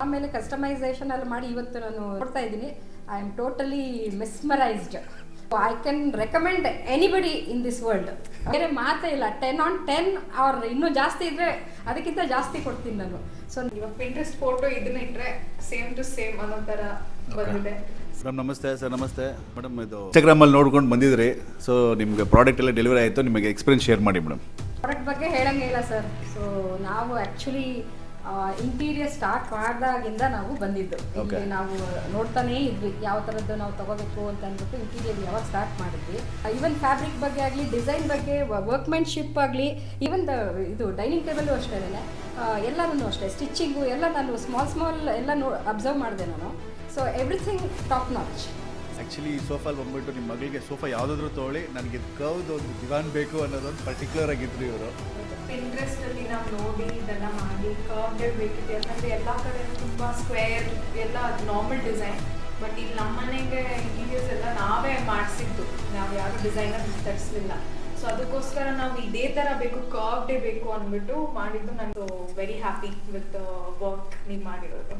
ಆಮೇಲೆ ಕಸ್ಟಮೈಸೇಷನ್ ಅಲ್ಲಿ ಮಾಡಿ ಇವತ್ತು ನಾನು ನೋಡ್ತಾ ಇದ್ದೀನಿ. I am totally mesmerised. I can recommend anybody in this world. ಬೇರೆ ಮಾತೇ ಇಲ್ಲ. 10/10 ಅವ್ರ ಇನ್ನೂ ಜಾಸ್ತಿ ಇದ್ರೆ ಅದಕ್ಕಿಂತ ಜಾಸ್ತಿ ಕೊಡ್ತೀನಿ ನಾನು. ಸೊ ಇವಾಗ ಪಿಂಟ್ರೆಸ್ಟ್ ಫೋಟೋ ಇದನ್ನ ಇಟ್ಟರೆ ಸೇಮ್ ಟು ಸೇಮ್ ಅನ್ನೋ ಥರ ಬಂದಿದೆ. ಮೇಡಮ್ ನಮಸ್ತೆ ಸರ್. ನಮಸ್ತೆ ಮೇಡಮ್. ಇದು ಇನ್ಸ್ಟಾಗ್ರಾಮಲ್ಲಿ ನೋಡ್ಕೊಂಡು ಬಂದಿದ್ರಿ. ಸೊ ನಿಮಗೆ ಪ್ರಾಡಕ್ಟ್ ಎಲ್ಲ ಡೆಲಿವರಿ ಆಯಿತು. ನಿಮಗೆ ಎಕ್ಸ್ಪೀರಿಯನ್ಸ್ ಶೇರ್ ಮಾಡಿ ಮೇಡಮ್. ಪ್ರಾಡಕ್ಟ್ ಬಗ್ಗೆ ಹೇಳಂಗೆ ಇಲ್ಲ ಸರ್. ಸೊ ನಾವು ಆ್ಯಕ್ಚುಲಿ ಇಂಟೀರಿಯರ್ ಸ್ಟಾರ್ಟ್ ಮಾಡಿದಾಗಿಂದ ನಾವು ಬಂದಿದ್ದು. ಇಲ್ಲಿ ನಾವು ನೋಡ್ತಾನೇ ಇದ್ವಿ ಯಾವ ಥರದ್ದು ನಾವು ತಗೋಬೇಕು ಅಂತ ಅಂದ್ಬಿಟ್ಟು ಇಂಟೀರಿಯರ್ ಯಾವಾಗ ಸ್ಟಾರ್ಟ್ ಮಾಡಿದ್ವಿ. ಈವನ್ ಫ್ಯಾಬ್ರಿಕ್ ಬಗ್ಗೆ ಆಗಲಿ, ಡಿಸೈನ್ ಬಗ್ಗೆ, ವರ್ಕ್ಮೆನ್ಶಿಪ್ ಆಗಲಿ, ಈವನ್ ಇದು ಡೈನಿಂಗ್ ಟೇಬಲ್ಲು ಅಷ್ಟೇ, ಎಲ್ಲನೂ ಅಷ್ಟೇ, ಸ್ಟಿಚಿಂಗು ಎಲ್ಲ ನಾನು ಸ್ಮಾಲ್ ಎಲ್ಲ ಅಬ್ಸರ್ವ್ ಮಾಡಿದೆ ನಾನು. So everything top notch. Actually ಈ ಸೋಫಾಲ್ ಬಂದ್ಬಿಟ್ಟು ನಿಮ್ಮ ಮಗಳಿಗೆ ಸೋಫಾ ಯಾವುದಾದ್ರೂ ತೊಗೊಳ್ಳಿ, ನನಗೆ ಕರ್ವ್ದು ಒಂದು ದಿವಾನ್ ಬೇಕು ಅನ್ನೋದೊಂದು ಪರ್ಟಿಕ್ಯುಲರ್ ಆಗಿದ್ರು ಇವರು. ಪಿಂಟ್ರೆಸ್ಟಲ್ಲಿ ನಾವು ನೋಡಿ ಇದೆಲ್ಲ ಮಾಡಿ ಕರ್ವ್ಡ್ ಬೇಕಿದೆ. ಯಾಕಂದರೆ ಎಲ್ಲ ಕಡೆ ತುಂಬ ಸ್ಕ್ವೇರ್ ಎಲ್ಲ ನಾರ್ಮಲ್ ಡಿಸೈನ್. ಬಟ್ ಇಲ್ಲಿ ನಮ್ಮ ಮನೆಗೆ ಇಂಟೀರಿಯರ್ಸ್ ಎಲ್ಲ ನಾವೇ ಮಾಡಿಸಿದ್ದು, ನಾವು ಯಾರು ಡಿಸೈನರ್ ತರಿಸಲಿಲ್ಲ. ಸೊ ಅದಕ್ಕೋಸ್ಕರ ನಾವು ಇದೇ ಥರ ಬೇಕು, ಕರ್ವ್ಡೇ ಬೇಕು ಅಂದ್ಬಿಟ್ಟು ಮಾಡಿದ್ದು. ನಾನು ವೆರಿ ಹ್ಯಾಪಿ ವಿತ್ ವರ್ಕ್ ನೀವು ಮಾಡಿರೋದು.